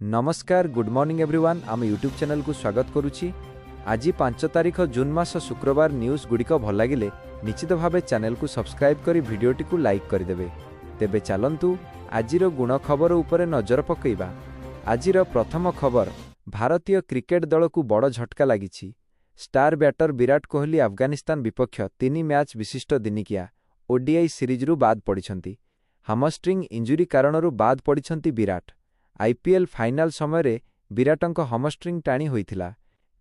नमस्कार good morning everyone आम YouTube channel को स्वागत करुच्ची। आज 5 तारिख जून मास शुक्रवार न्यूज गुड़िक भल लगे निश्चित भाव चैनल को सब्सक्राइब कर भिडियोटी को लाइक करदेवे। तेबे चलंतु आजिर गुण खबर उपरे नजर पकईबा। आजिर प्रथम खबर, भारतीय क्रिकेट दल को बड़ झटका लगी। स्टार बैटर विराट कोहली अफगानिस्तान विपक्ष 3 मैच विशिष्ट दिनिकिया ओडीआई सीरीजरू बाद पड़िछंती। हामस्ट्रिंग इंजुरी कारणरू बाद पड़िछंती विराट। आईपीएल फाइनाल समय विराटंक हमस्ट्रिंग टाणी होइथिला।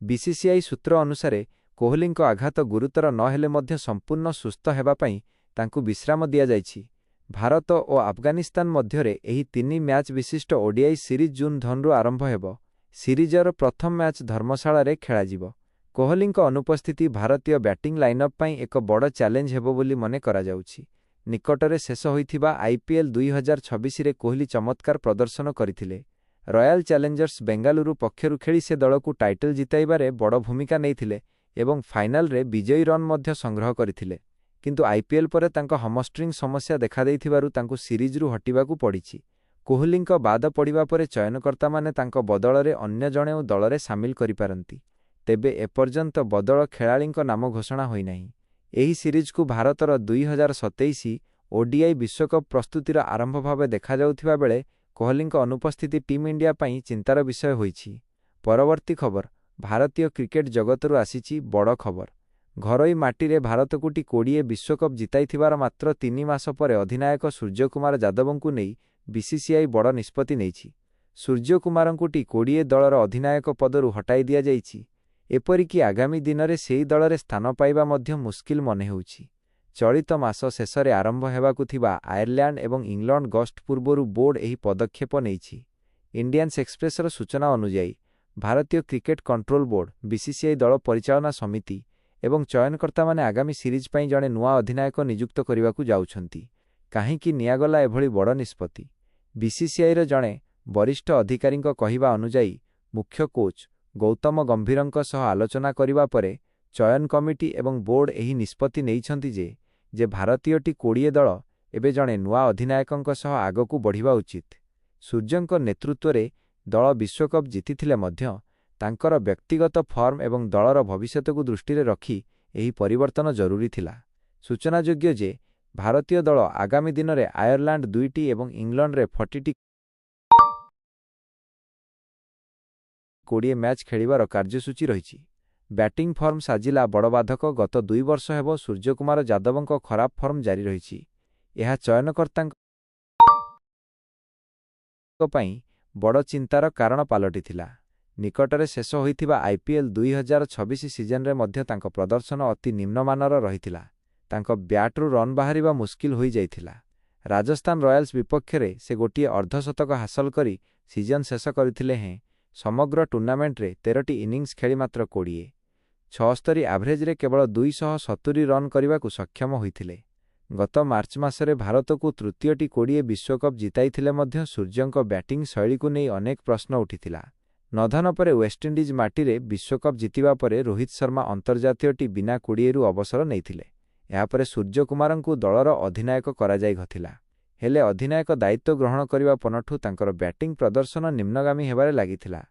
बीसीसीआई सूत्र अनुसार कोहलींक आघात गुरुतर नहेले मध्य संपूर्ण सुस्थ हेबा पई तांकु विश्राम दिया जाइछि। भारत और अफगानिस्तान मध्यरे एही 3 मैच विशिष्ट ओडीआई सीरीज जून धनरू आरंभ हेबो। सीरीजर प्रथम मैच धर्मशाला रे खेला जिवो। कोहलींक अनुपस्थिति भारतीय बैटिंग लाइनअप पई एक बड़ चैलेंज हेबो बोली मने करा जाउछि। निकटरे शेष होइथिबा आईपीएल 2026 रे कोहली चमत्कार प्रदर्शन करथिले। रॉयल चैलेंजर्स बेंगालुरु पक्षरु खेली से दल को टाइटल जिताइबारे बड़ भूमिका नैथिले एवं फाइनल रे विजयी रन मध्य संग्रह करथिले। किंतु आईपीएल परे तांको हमस्ट्रिंग समस्या देखा देइथिबारु तांको सीरीजरू हटिबाकू पड़िछि। कोहलींक बाद पड़िबा परे चयनकर्ता माने तांको बदଳରେ अन्य जणे दलरे सामिल करिपारंती। तेबे एपर्यंत बदल खेलाळींक नाम घोषणा होई नाही। एही सीरीज को भारतर 2027 ओडीआई विश्वकप प्रस्तुतिर आरंभ भावे देखा जाउथिबा बेले कोहलींक अनुपस्थिति टीम इंडिया पई चिंतार विषय होइछि। परवर्ती खबर, भारतीय क्रिकेट जगतरू आसीछि बड़ खबर। घरोई माटीरे भारत को टी20 विश्वकप जिताइथिबार मात्र 3 मास परे अधिनायक सूर्यकुमार यादवंकु नेई बीसीसीआई बड़ निष्पत्ति नेइछि। सूर्यकुमारंकु टी20 दलर अधिनायक पदरू हटाई दिया जाइछि। एपरिकी आगामी दिन में सेही दलरे स्थान पाइबा मध्य मुस्किल मने होउछि। चलित मास शेषरे आरंभ हेबाकु थिबा आयरलैंड एवं इंग्लैंड गस्ट पूर्वरु बोर्ड एही पदक्षेप नेइछि। इंडियन एक्सप्रेसर सूचना अनुसार भारतीय क्रिकेट कंट्रोल बोर्ड, बीसीसीआई दल परिचालना समिति एवं चयनकर्ता माने आगामी सीरीज पई जणे नुआ अधिनायक नियुक्त करिबाकू जाउछंती। काहींकि नियागला एभली बड़ निष्पत्ति? बीसीसीआई र जणे वरिष्ठ अधिकारींक कहिबा अनुसार मुख्य कोच गौतम गंभीरंक सह आलोचना करिबा परे चयन कमिटी एवं बोर्ड एही निष्पत्ति नेइछंती जे भारतीय टी20 दल एबे जणे नुआ अधिनायकंक सह आगकू बढ़िबा उचित। सूर्यंक नेतृत्व रे दल विश्वकप जीतिथिले मध्य तांकर व्यक्तिगत फॉर्म एवं दलर भविष्यत को दृष्टि रे रखी एही परिवर्तन जरूरी थिला। सूचनायोग्य जे भारतीय दल आगामी दिन रे आयरलैंड 2टी एवं इंग्लैंड रे 40टी 20 मैच खेलिबार कार्यसूची रही। बैटिंग फॉर्म साजिला बड़ बाधक। गत 2 वर्ष हेबो सूर्यकुमार यादवंक खराब फॉर्म जारी रही। यह चयनकर्तांक पई बड़ चिंतार कारण पालटिथिला। निकटरे शेष होइथिबा आईपीएल 2026 सीजन रे मध्य तांको प्रदर्शन अति निम्नमानर रहिथिला। तांको ब्याटरू रन बाहरिबा मुस्किल होई जाइथिला। राजस्थान रॉयल्स विपक्षरे से गोटिए अर्धशतक हासिल करी सीजन शेष करथिले हैं। समग्र टूर्नामेंट रे 13टी इनिंग्स खेली मात्र 76 एवरेज रे केवल 270 रन करने को सक्षम होइथिले। गत मार्च मासरे भारत को तृतीय टी20 विश्वकप जिताइथिले मध्य सूर्यंक बैटिंग शैली को नहीं अनेक प्रश्न उठिथिला। नधन परे वेस्टइंडीज माटी रे विश्वकप जितिबा परे रोहित शर्मा अंतर्जातीय टी बिना 20 रु अवसर नैथिले। यापरे सूर्यकुमारंकु दलर अधिनायक करा जाय घथिला। हेले अधिनायक दायित्व ग्रहण करिबा पनठु तांकर बैटिंग प्रदर्शन निम्नगामी हेबारे लागिथिला।